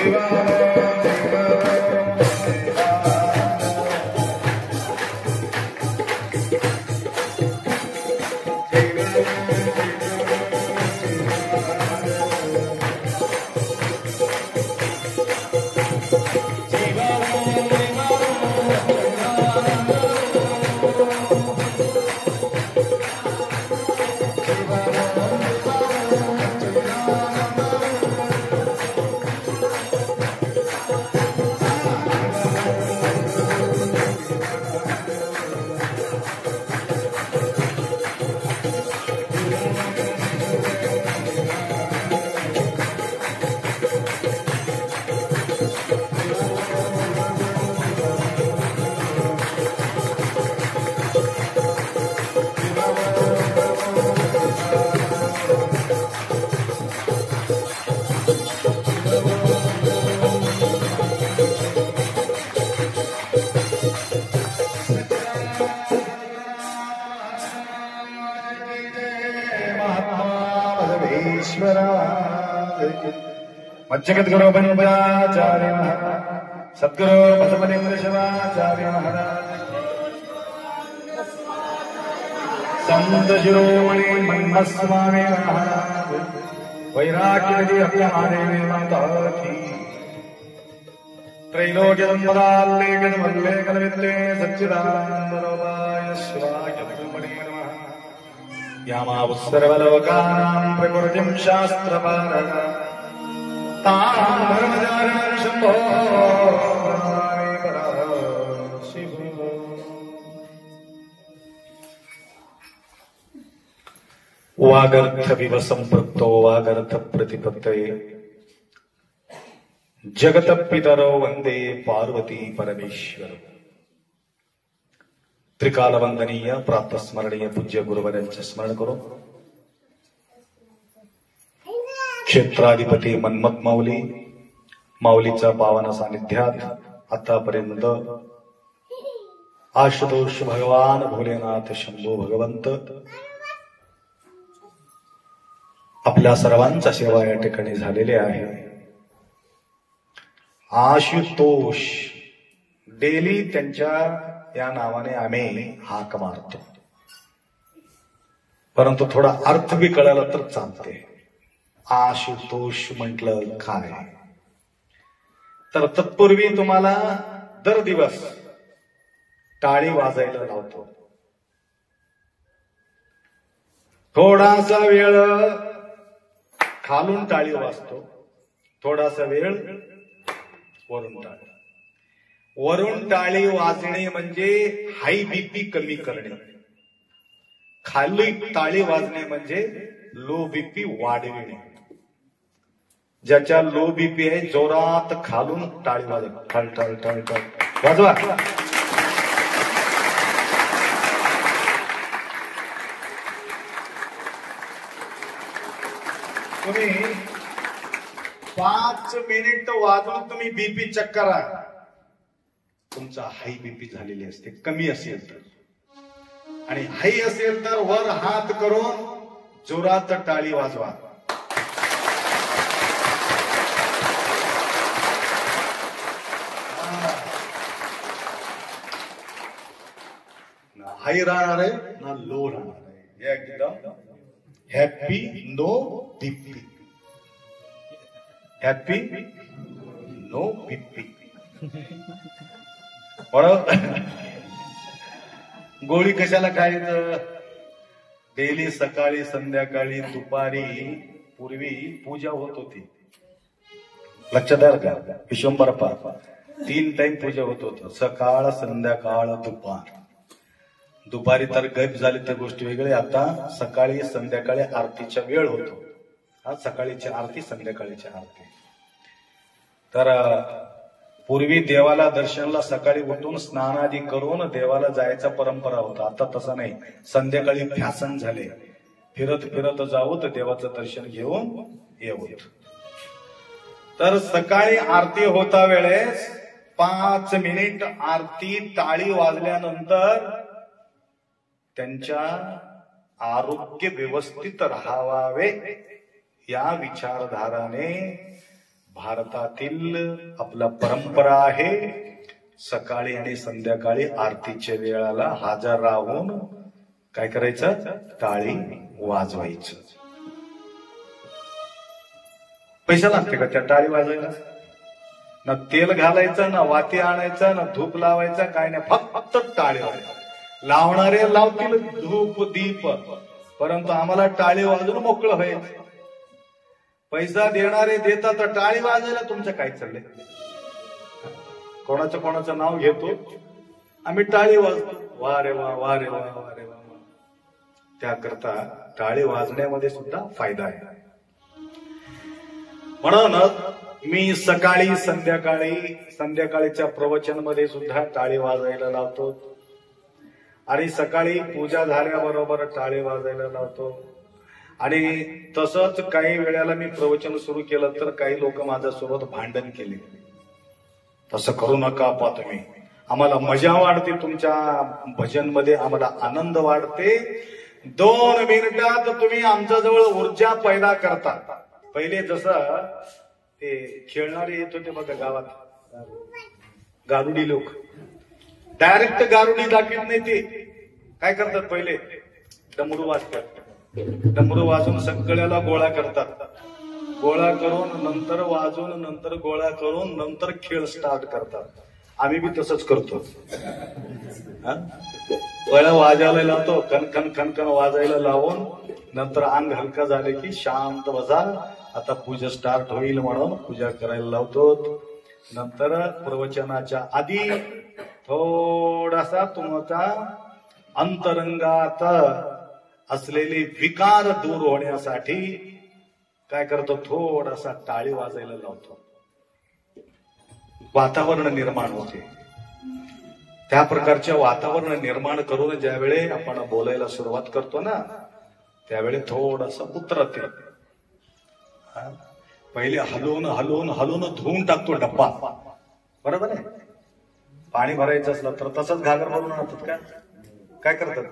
Shiva मज्जगद्गुरु बंदाचार्य सद्गुरु बसवलिंग शिवाचार्य महाराज संत शिरोमणी मन्मस्वामी महाराज वैराग्यवती अभ्यमादेवी माता की त्रैलोक्यम्बराल्लेखनमल्लेखनवित्ते सच्चिदानन्दरूपाय शिवाय ब्रह्मणे नमः। यामावुत्सर्वलोकानां प्रकृतिं शास्त्रपारः तां धर्मचारिणं शम्भो नमामि परशिवो। वागर्थविव सम्पृक्तो वागर्थ प्रतिपत्तये जगतपितरो वंदे पार्वती परमेश्वर। त्रिकाल वंदनीय प्रातस्मरणीय पूज्य गुरुवर्यांचे स्मरण करो। क्षेत्राधिपती मन्मथ माऊली माऊलीच्या पावन सानिध्यात आतापर्यंत आशुतोष भगवान भोलेनाथ शंभो भगवंत आपल्या सर्वांचा सेवा या ठिकाणी झालेली आहे। आशुतोष डेली त्यांच्या या नावाने आम्ही हाक मारतो, परंतु थोडा अर्थ बी कळाला तर चालते। आशुतोष म्हटलं काय तर तत्पूर्वी तुम्हाला दर दिवस टाळी वाजायला लावतो। थोडासा वेळ खालून टाळी वाजतो, थोडासा वेळ वरून टाळी वाजणे म्हणजे हाय बीपी कमी करणे, खाली टाळी वाजणे म्हणजे लो बीपी वाढविणे। ज्याच्या लो बीपी आहे जोरात खालून टाळी वाजवा, ठळ ठळ ठळ ठळ वाजवा। तुम्ही 5 मिनिट वाजून तुम्ही बीपी चेक करा, तुमचा हाय बीपी झालेली असते। कमी असेल तर आणि हाय असेल तर वर हात करून जोरात टाळी वाजवा। ना हाय राहणार आहे ना लो राहणार आहे, एकदम happy no BP, happy no BP. गोळी कशाला खायचं? डेली सकाळी संध्याकाळी दुपारी पूर्वी पूजा होत होती, लक्षात आलं का? विश्वंभर 3 टाइम पूजा होत होत, सकाळ संध्याकाळ दुपार। दुपारी तर गैप झाली तर गोष्टी वेगळी, आता सकाळी संध्याकाळी आरतीचा वेळ होतो। आज सकाळीची आरती संध्याकाळीची आरती। तर पूर्वी देवाला दर्शनाला सकाळी उठून स्नानादी करून देवाला जायचा परंपरा होता। आता तसं नाही, संध्याकाळी फॅशन झाले, फिरत फिरत जाऊ तर देवाचं दर्शन घेऊन येऊ। तर सकाळी आरती होता वेळेस 5 मिनिट आरती टाळी वाजल्यानंतर त्यांच्या आरोग्य व्यवस्थित राहावे या विचारधाराने भारतातील आपला परंपरा आहे। सकाळी आणि संध्याकाळी आरतीच्या वेळाला हजर राहून काय करायचं? टाळी वाजवायचं। पैसा लागते का त्या टाळी वाजवायला? ना तेल घालायचं, ना वाती आणायचं, ना धूप लावायचा, काय नाही, फक्त टाळी वाजवायचं। लावणारे लावतील धूप दीप, परंतु आम्हाला टाळी वाजवून मोकळं व्हायचं। पैसा देणारे देतात तर टाळी वाजायला तुमचं काय चाललंय? कोणाचं नाव घेतो आम्ही, टाळी वाजतो, वा रे वा वा रे वा वा रे वा। त्याकरता टाळी वाजण्यामध्ये सुद्धा फायदा आहे। म्हणून मी सकाळी संध्याकाळीच्या प्रवचन मध्ये सुद्धा टाळी वाजायला लावतो आणि सकाळी पूजा झाल्याबरोबर टाळी वाजायला लावतो। आणि तसंच काही वेळेला मी प्रवचन सुरू केलं तर काही लोक माझ्यासोबत भांडण केले, तसं करू नका पा तुम्ही, आम्हाला मजा वाढते तुमच्या भजन मध्ये, आम्हाला आनंद वाढते। 2 मिनिटात तुम्ही आमच्याजवळ ऊर्जा पैदा करता। पहिले जसं ते खेळणारे येत होते बघा गावात, गारुडी लोक डायरेक्ट गारुडी दाखवत नाही. ते काय करतात, पहिले डमरू वाजतात, डमरू वाजून सगळ्याला गोळा करतात, गोळा करून नंतर वाजून नंतर गोळा करून नंतर खेळ स्टार्ट करतात. आम्ही बी तसंच करतो. पहिला वाजायला लावतो, कणकण कणकण वाजायला लावून नंतर अंग हलका झाले की शांत बसा, आता पूजा स्टार्ट होईल म्हणून पूजा करायला लावतो. नंतर प्रवचनाच्या आधी थोडासा तुमचा अंतरंगात असलेले विकार दूर होण्यासाठी काय करतो, थोडासा टाळी वाजायला लावतो. वातावरण निर्माण होते. त्या प्रकारचे वातावरण निर्माण करून ज्यावेळी आपण बोलायला सुरुवात करतो ना, त्यावेळी थोडस उतरते. पहिले हलवून हलवून हलवून धुवून टाकतो डब्बा, बरोबर आहे. पाणी भरायचं असलं तर तसंच घागर भरून आणतात का, काय करतात,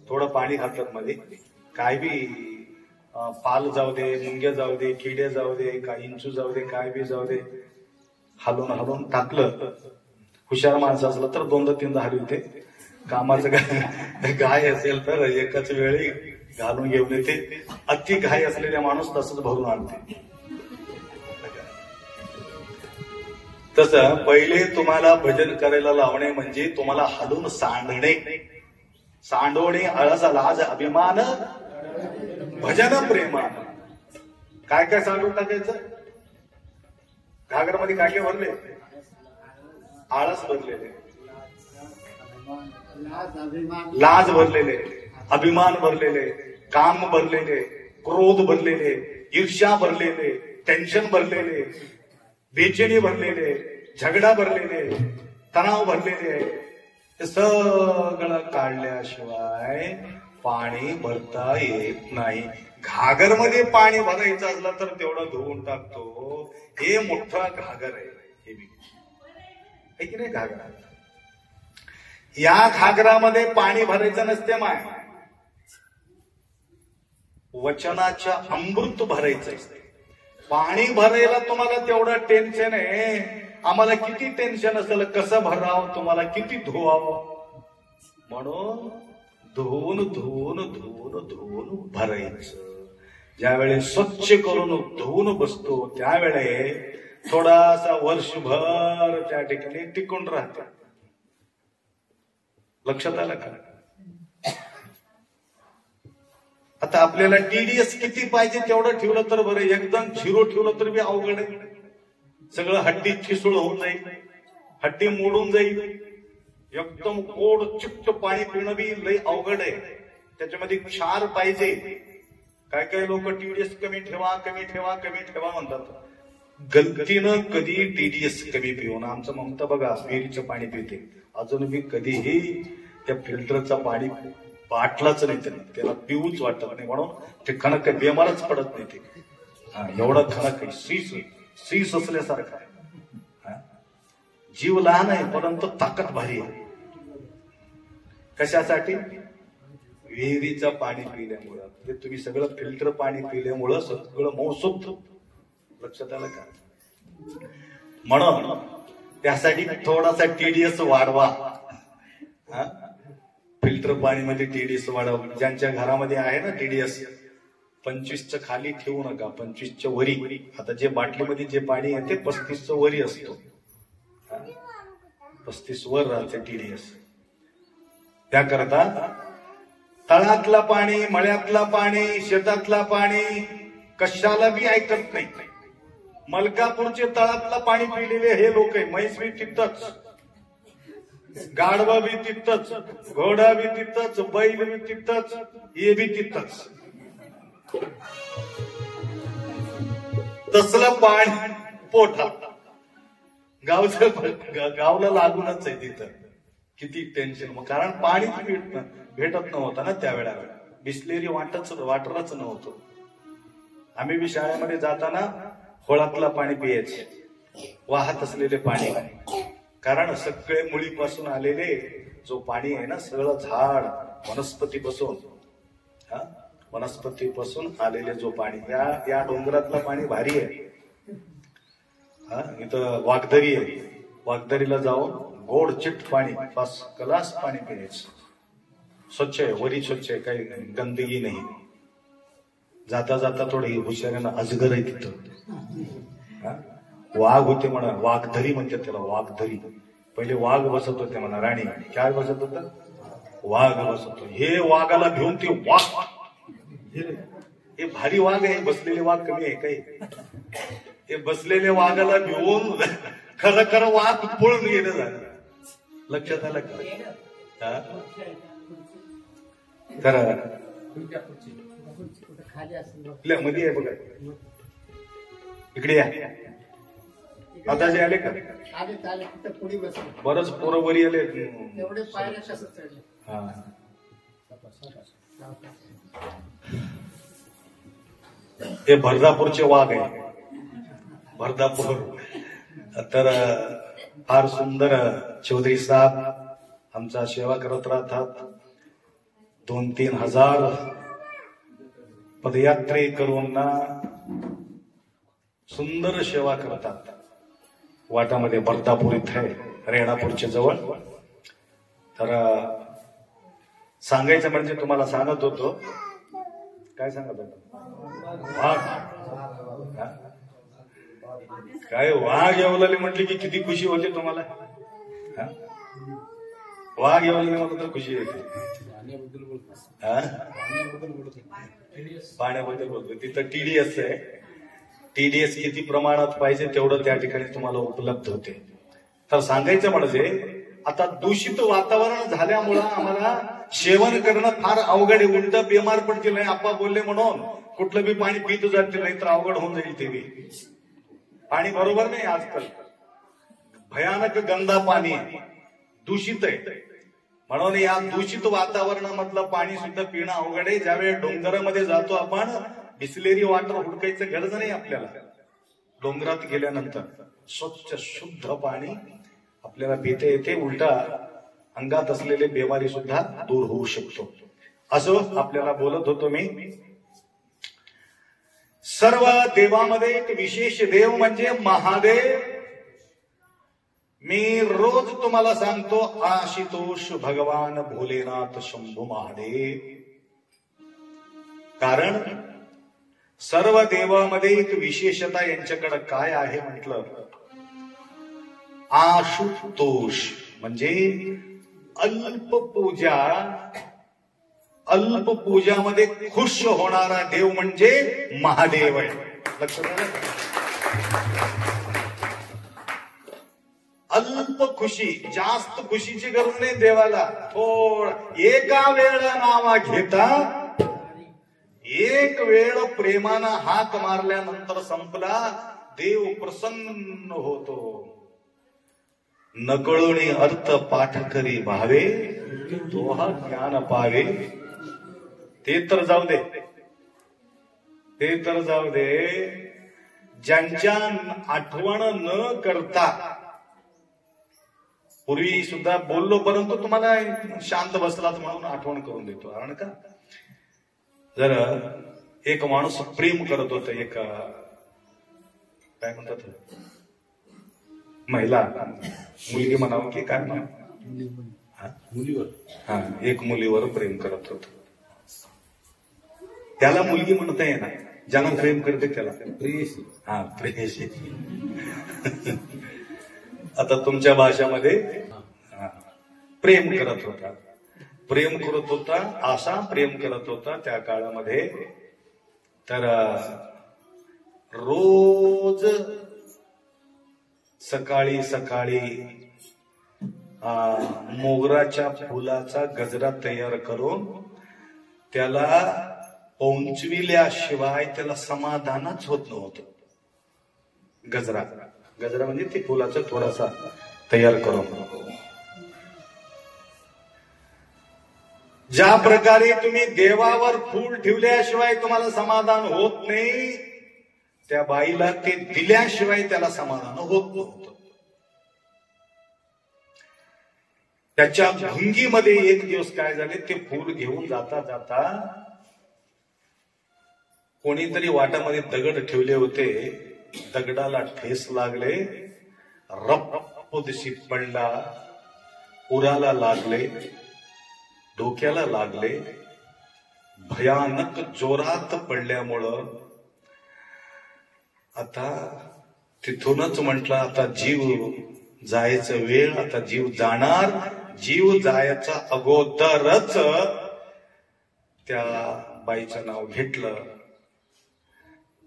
थोडं पाणी घालतात मध्ये, काय बी पाल जाऊ दे, मुंग्या जाऊ दे, किडे जाऊ दे, काय इंचू जाऊ दे, काय बी जाऊ दे, हलवून हलवून टाकलं. हुशार माणसं असलं तर दोनदा तीनदा हलवते. कामाचं गाय असेल तर एकाच वेळी घालून घेऊन येते. अति घाई असलेल्या माणूस तसंच भरून आणते. तसं पहिले तुम्हाला भजन करायला लावणे म्हणजे तुम्हाला हलवून सांडणे, सांडवणे, आळसा, लाज, अभिमान, भजन प्रेमान. काय काय सांडून टाकायचं, घागरमध्ये काय काय भरले, आळस भरलेले, लाज भरलेले, अभिमान भरलेले, काम भरलेले, क्रोध भरलेले, ईर्ष्या भरलेले, टेन्शन भरलेले, बेचैनी भरलेले, झगडा भरलेले, तणाव भरलेले. हे सगळं काढल्याशिवाय पाणी भरता येत नाही. घागरमध्ये पाणी भरायचं असलं तर तेवढं धुवून टाकतो. हे मोठा घागर आहे, हे बी की नाही घागरा. या घागरामध्ये पाणी भरायचं नसते माय, वचनाच्या अमृत भरायचं असते. पाणी भरायला तुम्हाला तेवढं टेन्शन आहे. आम्हाला किती टेन्शन असेल, कसं भरावं, तुम्हाला किती धुवावं, म्हणून धुवून धुवून धुवून धुवून भरायचं. ज्यावेळी स्वच्छ करून धुवून बसतो त्यावेळे थोडासा वर्षभर त्या ठिकाणी टिकून राहते. लक्षात आलं का. आता आपल्याला टीडीएस किती पाहिजे तेवढं ठेवलं तर बरं, एकदम झिरो ठेवलं तर बी अवघड आहे. सगळं हड्डी ठिसूळ होऊन जाईल, हड्डी मोडून जाईल. एकदम कोड चिट्ट पाणी पिणं बी लई अवघड आहे. त्याच्यामध्ये क्षार पाहिजे. काय काय लोक टीडीएस कमी ठेवा कमी ठेवा कमी ठेवा म्हणतात. गलतीनं कधी टीडीएस कमी पिऊन, आमचं ममता बघा विहिरीचं पाणी पिते, अजून मी कधीही त्या फिल्टरचं पाणी बाटलाच नाही, त्याला पिऊच वाटत नाही. म्हणून ते खणक बेमारच पडत नाही. ते एवढं खणक आहे, शीस असल्यासारखं आहे. जीव लहान आहे परंतु ताकद भारी आहे. कशासाठी, विहिरीचं पाणी पिल्यामुळं. म्हणजे तुम्ही सगळं फिल्टर पाणी पिल्यामुळं सगळं मौसुम. लक्षात आलं का. म्हणून त्यासाठी थोडासा टीडीएस वाढवा. फिल्टर पाणी मध्ये टीडीएस वाढवा. ज्यांच्या घरामध्ये आहे ना टीडीएस, 25च्या खाली ठेवू नका, 25च्या वरी. आता जे बाटलीमध्ये जे पाणी येते 35च्या वरी असतो, 35 वर राहते टीडीएस. त्याकरता तळातला पाणी, मळ्यातला पाणी, शेतातला पाणी कशाला बी ऐकत नाही. मलकापूरचे तळातला पाणी पिलेले हे लोक आहे. म्हैस बी तिथंच, गाढवा बी तिथंच, घोडा बी तिथंच, बैल बी तिथंच, हे बी तिथंच. तसलं पाणी पोटात गावला लागूनच आहे तिथं. किती टेन्शन. मग कारण पाणी भेटत नव्हतं ना त्यावेळेला. बिस्लेरी वाटरच नव्हतं. आम्ही बी शाळेमध्ये जाताना होळातला पाणी पियायचे, वाहत असलेले पाणी. कारण सगळे मुळीपासून आलेले जो पाणी आहे ना, सगळं झाड वनस्पतीपासून आलेले जो पाणी, या डोंगरातलं पाणी भारी आहे. हा, इथं वाघदरी आहे. वाघदरीला जाऊन गोड चिट्ट पाणी, बस ग्लास पाणी पिण्याचं. स्वच्छ आहे, वरी स्वच्छ आहे, काही गंदगी नाही. जाता जाता थोडी हुशाऱ्यानं अजगर आहे तिथं. वाघ होते म्हणा, वाघधरी म्हणतात त्याला, वाघधरी. पहिले वाघ बसत होते म्हणा, राणी काय बसत होत, वाघ बसत होतो. हे वाघाला घेऊन ते वाघ, हे भारी वाघ आहे, बसलेले वाघ कमी आहे काही. हे बसलेले वाघाला घेऊन खरं खरं वाघ पळून गेलं झालं. लक्षात आलं का? तर मध्ये आहे बघा, इकडे या. आता जे आले का? बरंच पोरं वरी आले. हा, हे भरदापूरचे वाघ आहे, भरदापूर. तर फार सुंदर चौधरी साहेब आमचा सेवा करत राहतात. 2-3 हजार पदयात्रेकरूंना सुंदर सेवा करतात. वाटामध्ये भरदापूर इथे आहे, रेणापूरच्या जवळ. तर सांगायचं म्हणजे तुम्हाला सांगत होतो, काय सांगत होतो, वाघ. काय वाघ येवलेले म्हटले की किती खुशी होते तुम्हाला. वाघ येवलेले म्हटलं तर खुशी येते. पाण्याबद्दल बोलतो. तिथं TDS आहे. TDS किती प्रमाणात पाहिजे तेवढं त्या ठिकाणी तुम्हाला उपलब्ध होते. तर सांगायचं म्हणजे आता दूषित वातावरण झाल्यामुळं आम्हाला सेवन करणं फार अवघड आहे. उलट बिमार पडतील नाही. आप्पा बोलले म्हणून कुठलं बी पाणी पित जातील, नाही तर अवघड होऊन जाईल. ते बी पाणी बरोबर नाही. आजकाल भयानक गंदा पाणी आहे, दूषित आहे. म्हणून या दूषित वातावरणामधलं पाणी सुद्धा पिणं अवघड आहे. ज्यावेळी डोंगरामध्ये जातो आपण, बिस्लेरी वॉटर हुडकायचं गरज नाही आपल्याला. डोंगरात गेल्यानंतर स्वच्छ शुद्ध पाणी आपल्याला पिता येते. उलटा अंगात असलेले बिमारी सुद्धा दूर होऊ शकतो. असं आपल्याला बोलत होतो मी. सर्व देवामध्ये एक विशेष देव म्हणजे महादेव. मी रोज तुम्हाला सांगतो, आशुतोष भगवान भोलेनाथ शंभू महादेव. कारण सर्व देवामध्ये एक विशेषता यांच्याकडे काय आहे म्हटलं, आशुतोष म्हणजे अल्प पूजा. अल्प पूजामध्ये खुश होणारा देव म्हणजे महादेव आहे. लक्षात आलं? अल्प खुशी, जास्त खुशीची गरज नाही देवाला. थोड एका वेळ नावा घेता, एक वेळ प्रेमानं हाक मारल्यानंतर संपला. देव प्रसन्न होतो. नकळोनी अर्थ पाठ करी भावे, दोहा ज्ञान पावे. ते तर जाऊ दे, ते तर जाऊ दे. ज्यांच्या आठवण न करता, पूर्वी सुद्धा बोललो परंतु तुम्हाला शांत बसलात म्हणून आठवण करून देतो. कारण का, जर एक माणूस प्रेम करत होता, एक काय म्हणतात महिला, मुलगी म्हणावं की काय म्हणावं, मुलीवर, हा, एक मुलीवर प्रेम करत होत. त्याला मुलगी म्हणता येणार, ज्याला प्रेम करते त्याला प्रेयसी. हा, प्रेयसी. आता तुमच्या भाषामध्ये प्रेम करत होता, प्रेम करत होता, असा प्रेम करत होता त्या काळामध्ये. तर रोज सकाळी सकाळी मोगराच्या फुलाचा गजरा तयार करून त्याला पोंचविल्याशिवाय त्याला समाधानच होत नव्हतं. गजरा, गजरा म्हणजे ते फुलाचा थोडासा तयार करून. ज्या प्रकारे तुम्ही देवावर फूल ठेवल्याशिवाय तुम्हाला समाधान होत नाही, त्या बाईला ते दिल्याशिवाय त्याला समाधान होत नव्हतं. त्याच्या भंगीमध्ये एक दिवस काय झाले, ते फूल घेऊन जाता जाता कोणीतरी वाटामध्ये दगड ठेवले होते. दगडाला ठेस लागले, रप्प दिशी पडला, उराला लागले, डोक्याला लागले. भयानक जोरात पडल्यामुळं आता तिथूनच म्हटलं आता जीव जायचं वेळ, आता जीव जाणार. जीव जायचा अगोदरच त्या बाईचं नाव घेतलं.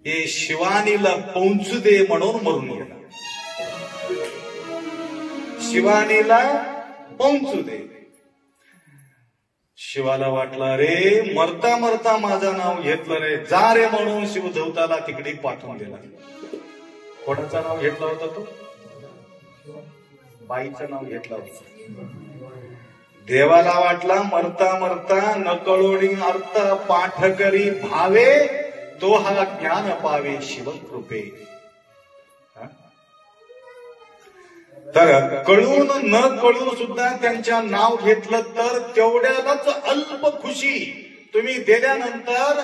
हे शिवानीला पोंचू दे म्हणून मरून गेला. शिवानीला पोंचू दे. शिवाला वाटलं रे मरता मरता माझं नाव घेतलं रे, जा रे म्हणून शिवधवताला तिकडे पाठवून दिला. कोणाचं नाव घेतलं होतं तो? बाईचं नाव घेतलं होतं. देवाला वाटला मरता मरता नकळोनी अर्थ पाठ करी भावे, तो हा ज्ञान पावे शिवकृपे. तर कळून न कळून सुद्धा त्यांच्या नाव घेतलं तर तेवढ्यालाच अल्प खुशी तुम्ही दिल्यानंतर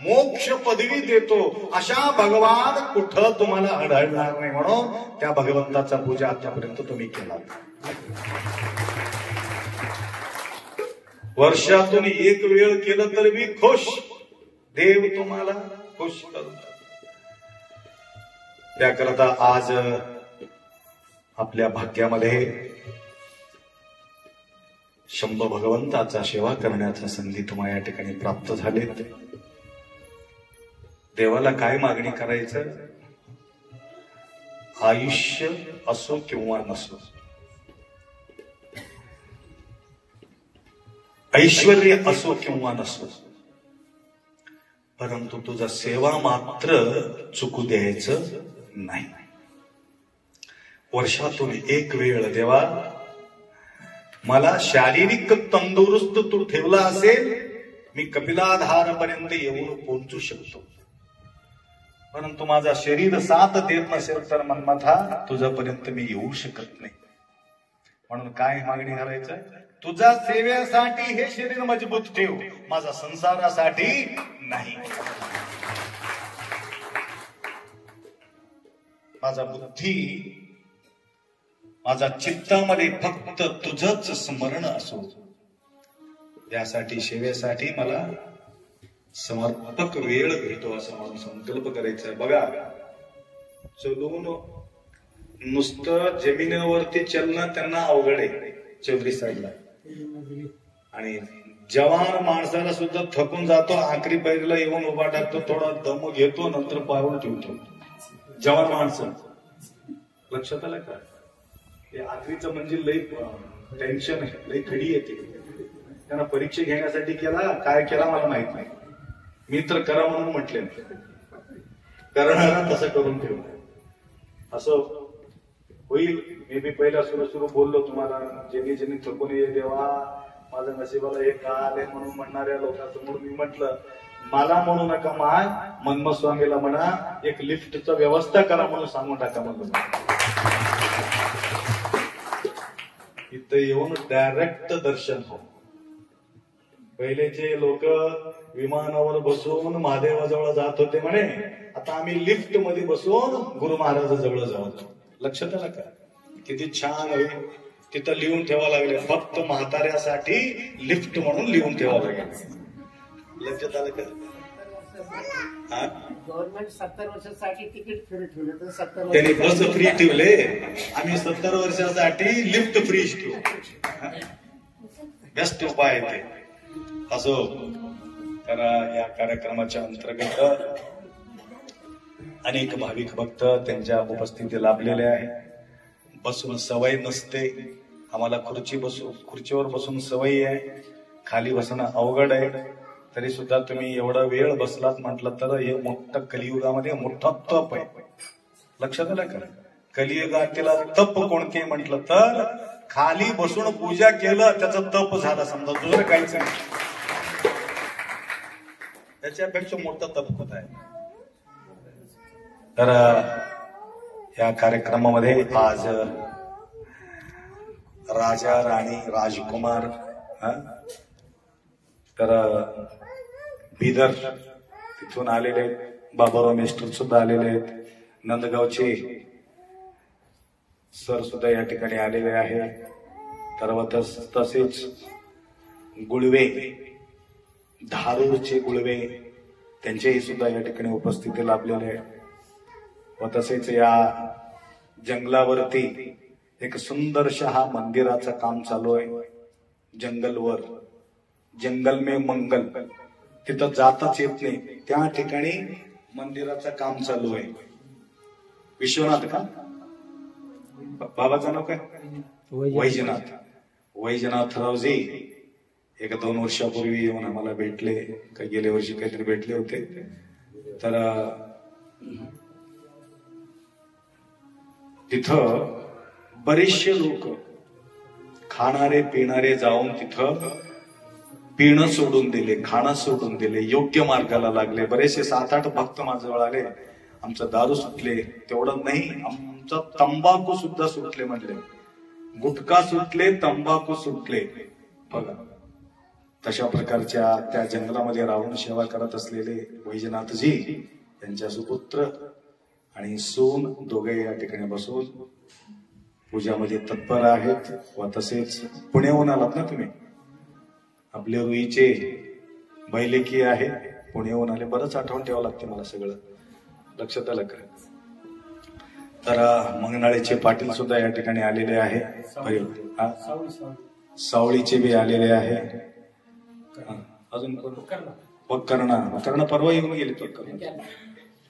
मोक्ष पदवी देतो. अशा भगवान कुठं तुम्हाला आढळणार नाही, म्हणून त्या भगवंताचा पूजा आतापर्यंत तुम्ही केला. वर्षातून एक वेळ केलं तर मी खुश, देव तुम्हाला खुश करू. त्याकरता आज आपल्या भाग्यामध्ये शंभ भगवंताचा सेवा करण्याचा संधी तुम्हाला या ठिकाणी प्राप्त झालेत. देवाला काय मागणी करायचं? आयुष्य असो किंवा नसो, ऐश्वर्य असो किंवा नसो, परंतु तुझा सेवा मात्र चुकू द्यायचं नाही. वर्षातून एक वेळ देवा मला शारीरिक तंदुरुस्त तू ठेवला असेल, मी कपिलाधारपर्यंत येऊन पोहोचू शकतो. परंतु माझा शरीर साथ देत नसेल तर मनमथा तुझ्यापर्यंत मी येऊ शकत नाही. म्हणून काय मागणी करायचं? तुझ्या सेवेसाठी हे शरीर मजबूत ठेव, माझा संसारासाठी नाही. माझा बुद्धी, माझा चित्तामध्ये फक्त तुझंच स्मरण असो, यासाठी सेवेसाठी मला समर्पक वेळ भेटो असं म्हणून संकल्प करायचा. बघा, चलून नुसतं जमिनीवरती चलणं त्यांना अवघड आहे चौधरी साईडला, आणि जवान माणसाला सुद्धा थकून जातो, आखरी पैरीला येऊन उभा टाकतो, थोडा दम घेतो, नंतर पारून ठेवतो. जवान माणसं लक्षात आलं का? हे आखरीचं म्हणजे लई टेन्शन आहे, लई खडी येते. त्यांना परीक्षा घेण्यासाठी केला, काय केला मला माहित नाही. मी तर करा म्हणून म्हटले, करणारा तसं करून ठेव. असं होईल. मी बी पहिला सुरू बोललो तुम्हाला, ज्यांनी ज्यांनी थकून ये देवा माझ्या नशिबाला हे का आले म्हणून म्हणणाऱ्या लोकांसमोर मी म्हटलं, मला म्हणू नका माय, मनमथ स्वामीला म्हणा एक लिफ्टचं व्यवस्था करा म्हणून सांगून टाका म्हणून. इथं येऊन डायरेक्ट दर्शन हो. पहिलेचे लोक विमानावर बसून महादेवाजवळ जात होते म्हणे, आता आम्ही लिफ्ट मध्ये बसून गुरु महाराजाजवळ जातो. लक्षात आलं का? किती छान होईल. तिथं लिहून ठेवा लागले, फक्त म्हाताऱ्यासाठी लिफ्ट म्हणून लिहून ठेवा लागले. लक्षात आलं का? गव्हर्नमेंट 70 वर्षासाठी तिकीट फ्री ठेवलं तर 70 त्यांनी बस फ्री ठेवले, आम्ही 70 वर्षासाठी लिफ्ट फ्री ठेवू. बेस्ट उपाय आहे ते. असो, तर या कार्यक्रमाच्या अंतर्गत अनेक भाविक भक्त त्यांच्या उपस्थिती लाभलेले आहे. बसून सवय नसते आम्हाला, खुर्चीवर बसून सवय आहे, खाली बसणं अवघड आहे. तरी सुद्धा तुम्ही एवढा वेळ बसलात म्हटलं तर हे मोठं कलियुगामध्ये मोठा तप आहे. लक्षात आलं का? कलियुगातील तप कोणते म्हटलं तर खाली बसून पूजा केलं त्याचं तप झालं समजा, दुसरं काहीच नाही. त्याच्यापेक्षा मोठं तप होत आहे. तर या कार्यक्रमामध्ये आज राजा राणी राजकुमार, तर बिदर तिथून आलेले आहेत, बाबाराव मेस्टर सुद्धा आलेले आहेत, नंदगावचे सर सुद्धा या ठिकाणी आलेले आहे. तसेच गुळवे, धारूरचे गुळवे, त्यांचेही सुद्धा या ठिकाणी उपस्थिती लाभलेले आहे. व तसेच या जंगलावरती एक सुंदरशा हा मंदिराचं काम चालू आहे. जंगलवर, जंगल में मंगल, तिथं जाताच येत नाही, त्या ठिकाणी मंदिराचं काम चालू आहे. विश्वनाथ का बाबाचं नाव काय? वैजनाथ. वैजनाथरावजी एक 2 वर्षापूर्वी येऊन आम्हाला भेटले, काही गेल्या वर्षी काहीतरी भेटले होते. तर तिथं बरेचसे लोक खाणारे पिणारे जाऊन तिथं पिणं सोडून दिले, खाणं सोडून दिले, योग्य मार्गाला लागले. बरेचसे 7-8 भक्त माझ्याजवळ आले, आमचं दारू सुटले, तेवढं नाही आमचं तंबाखू सुद्धा सुटले म्हणले. गुटखा सुटले, तंबाखू सुटले. बघा, तशा प्रकारच्या त्या जंगलामध्ये राहून सेवा करत असलेले वैजनाथजी यांच्या सुपुत्र आणि सून दोघे या ठिकाणी बसून पूजामध्ये तत्पर आहेत. व तसेच पुण्याहून आलात ना तुम्ही? आपले रुईचे बैलेकी आहे, पुण्याहून आले. बरंच आठवण ठेवावं लागते मला, सगळं लक्षात आलं का? तर मंगनाळेचे पाटील सुद्धा या ठिकाणी आलेले आहे. सावळीचे बी आलेले आहे. अजून कर्ण परवा येऊन गेले.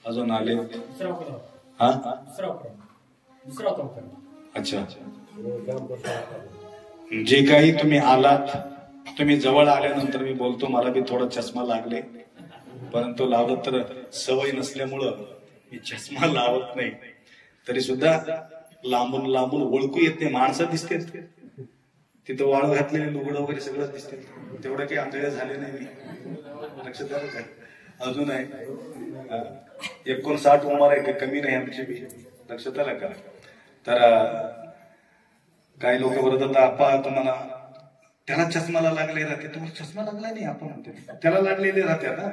अजून आले. अच्छा, जे काही तुम्ही आलात, तुम्ही जवळ आल्यानंतर मी बोलतो, मला बी थोडा चष्मा लागले, परंतु लावलं तर सवय नसल्यामुळं मी चष्मा लावत नाही. तरी सुद्धा लांबून लांबून ओळखू येत नाही. माणसं दिसते तिथं, वाळू घातलेले लुगडं वगैरे सगळं दिसते. तेवढं काही आंधळे झाले नाही मी, लक्षात आलं का? अजून आहे 59 उमर आहे, काही कमी नाही आमची बी, लक्षात आलं का? तर काही लोक बोलतात, आपा तुम्हाला त्याला चष्माला लागले राहते. तुम्हाला चष्मा लागला नाही, आपण म्हणते त्याला लागलेले राहते ना.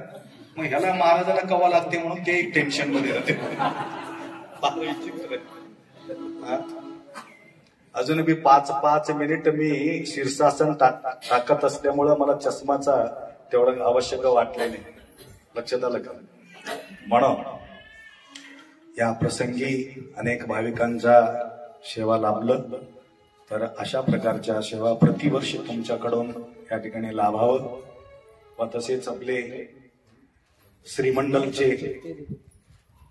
मग ह्याला महाराजाला कवा लागते म्हणून ते टेन्शन मध्ये राहते. अजून बी 5 मिनिट मी शीर्षासन टाकत असल्यामुळं मला चष्माचा तेवढं आवश्यक वाटले नाही, लक्षात आलं का? म्हणून या प्रसंगी अनेक भाविकांचा सेवा लाभलं. तर अशा प्रकारच्या सेवा प्रतिवर्षी तुमच्याकडून या ठिकाणी लाभावं. व तसेच आपले श्रीमंडलचे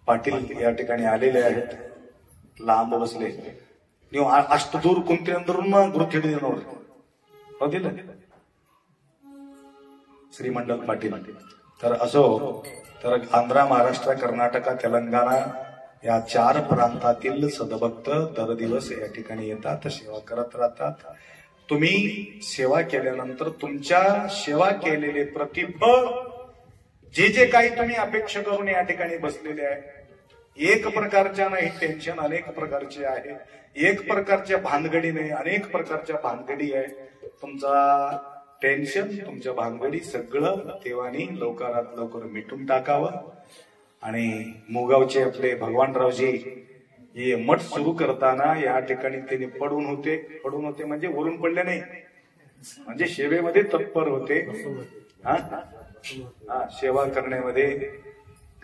पाटील या ठिकाणी आलेले आहेत, लांब बसले. ನೀವು ಅಷ್ಟು ದೂರ ಕುಂತ್ರಿ ಗುರುತು ಹಿಡಿದಿ ನೋಡ್ರಿ, ಹೌದಿಲ್ಲ? श्रीमंडल पाटील. तर असो, तर आंध्र, महाराष्ट्र, कर्नाटक, तेलंगणा या 4 प्रांतातील सद्भक्त दर दिवस या ठिकाणी येतात, सेवा करत राहतात. तुम्ही सेवा केल्यानंतर तुमच्या सेवा केलेले प्रतिफळ, जे काही तुम्ही अपेक्षा करून या ठिकाणी बसलेले आहे, एक प्रकारच्या नाही टेन्शन, अनेक प्रकारचे आहे. एक प्रकारच्या भानगडी नाही, अनेक प्रकारच्या भानगडी आहे. तुमचा टेन्शन, तुमच्या भानगडी सगळं देवानी लवकरात लवकर मिटून टाकावं. आणि मुगावचे आपले भगवानरावजी हे मठ सुरू करताना या ठिकाणी त्यांनी पडून होते म्हणजे वरून पडले नाही, म्हणजे सेवेमध्ये तत्पर होते. सेवा करण्यामध्ये,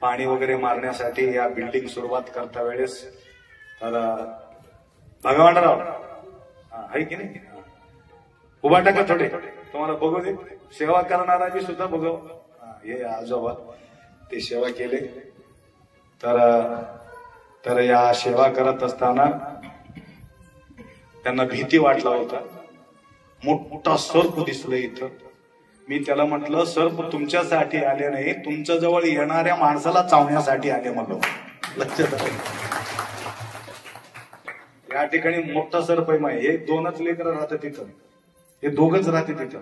पाणी वगैरे मारण्यासाठी या बिल्डिंग सुरुवात करता वेळेस. तर भगवानराव आहे की नाही, उभा टाका थोडे, तुम्हाला बघू दे. सेवा करणारा बी सुद्धा बघू. हे आजोबा ते सेवा केले. तर या सेवा करत असताना त्यांना भीती वाटला होता. मोठा सर्प दिसलं इथं. मी त्याला म्हटलं, सर्प तुमच्यासाठी आले नाही, तुमच्या जवळ येणाऱ्या माणसाला चावण्यासाठी आले म्हणलो. लक्षात आलं? या ठिकाणी मोठा सर्प आहे. हे 2च लेकरं राहतात तिथं, हे 2घच राहते तिथं,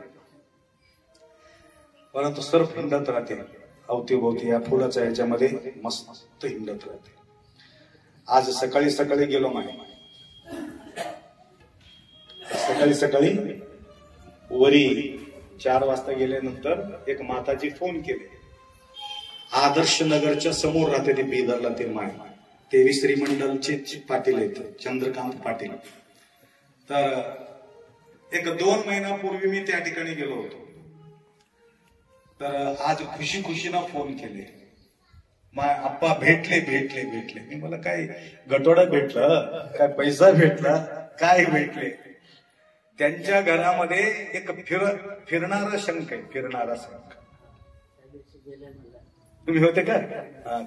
परंतु सर्प हिंडत राहते अवतीभोवती. या फुलाच्या ह्याच्यामध्ये मस्त हिंडत राहते. आज सकाळी गेलो सकाळी वरी 4 वाजता गेल्यानंतर एक माताजी फोन केले. आदर्श नगरच्या समोर राहते ते, बिदरला ते माय. देवी श्रीमंडलचे पाटील आहेत, चंद्रकांत पाटील. तर एक 2 महिन्यापूर्वी मी त्या ठिकाणी गेलो होतो. तर आज खुशी खुशीनं फोन केले, आप्पा भेटले भेटले भेटले. मी मला काय गटोडं भेटलं, काय पैसा भेटला, काय भेटले. त्यांच्या घरामध्ये एक फिरणारा शंख आहे, फिरणारा शंख. तुम्ही होते का?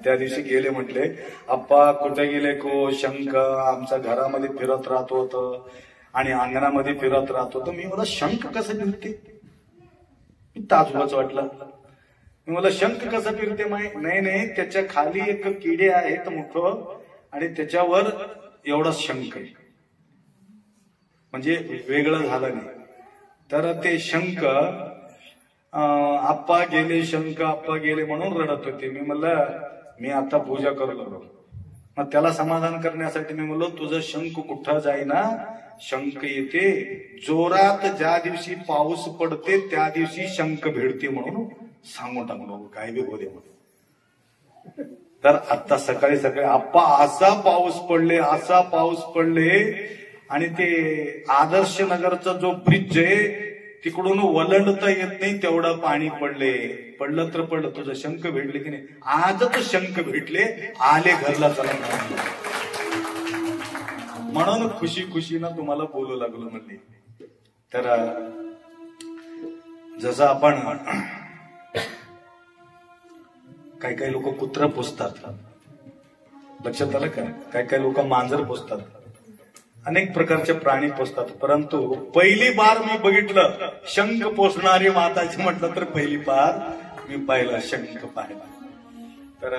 त्या दिवशी गेले, म्हटले आप्पा कुठे गेले को शंख आमच्या घरामध्ये फिरत राहत होतं आणि अंगणामध्ये फिरत राहत होतं. मी मला शंख कसं फिरते, मी ताजूबाच वाटलं. मी मला शंख कसं फिरते नाही, त्याच्या खाली एक किडे आहेत मोठं आणि त्याच्यावर एवढा शंख आहे, म्हणजे वेगळं झालं नाही. तर ते शंख आप्पा गेले, शंख आप्पा गेले म्हणून रडत होते. मी म्हणलं मी आता पूजा करू लागलो. मग त्याला समाधान करण्यासाठी मी म्हणलो तुझं शंख कुठं जाईना, शंख येते जोरात ज्या दिवशी पाऊस पडते त्या दिवशी शंख भिडते म्हणून सांगून टाकलो, काय बी बोले म्हणून. तर आता सकाळी सकाळी आप्पा असा पाऊस पडले, असा पाऊस पडले आणि ते आदर्श नगरचा जो ब्रिज आहे तिकडून वलंडता येत नाही तेवढं पाणी पडले. पडलं तर पडलं, तुझं शंख भेटले की नाही. आजच शंख भेटले, आले घरला चला म्हणून खुशी खुशीनं तुम्हाला बोलू लागलो म्हणले. तर जसं आपण काही काही लोक कुत्रा पोसतात, लक्षात आलं का? काही काही लोक मांजर पोसतात, अनेक प्रकारचे प्राणी पोसतात. परंतु पहिली बार मी बघितलं शंख पोसणारी माताची, म्हटलं तर पहिली बार मी पाहिलं शंख पाहिला. तर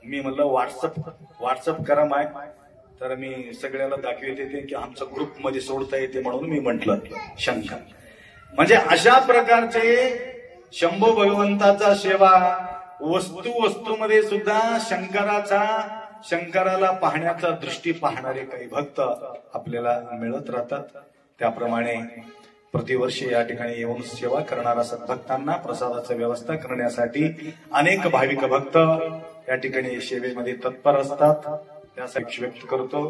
मी म्हणलं व्हॉट्सअप करा माय. तर मी सगळ्याला दाखवत येते की आमच्या ग्रुपमध्ये सोडता येते म्हणून मी म्हटलं शंख. म्हणजे अशा प्रकारचे शंभू भगवंताचा सेवा, वस्तूमध्ये सुद्धा शंकराला पाहण्याचा दृष्टी पाहणारे काही भक्त आपल्याला मिळत राहतात. त्याप्रमाणे प्रतिवर्षी या ठिकाणी येऊन सेवा करणाऱ्या सद्भक्तांना प्रसादाची व्यवस्था करण्यासाठी अनेक भाविक भक्त या ठिकाणी सेवेमध्ये तत्पर असतात. त्यासाठी व्यक्त करतो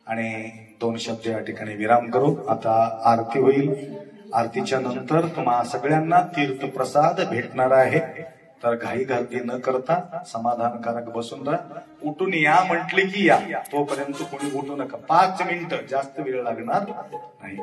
आणि 2 शब्द या ठिकाणी विराम करू. आता आरती होईल. आरतीच्या नंतर तुम्हा सगळ्यांना तीर्थप्रसाद भेटणार आहे. तर घाई गर्दी न करता समाधानकारक बसून राहा. उठून या म्हटले की या, तोपर्यंत कोणी उठू नका. 5 मिनिटं, जास्त वेळ लागणार नाही.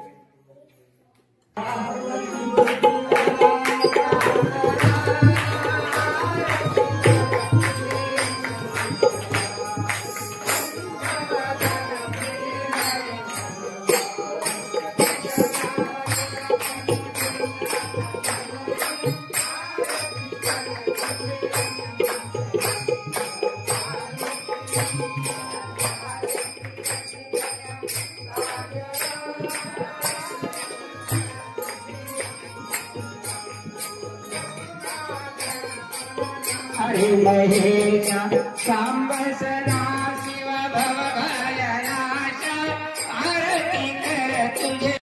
हरि महेश सांब सदा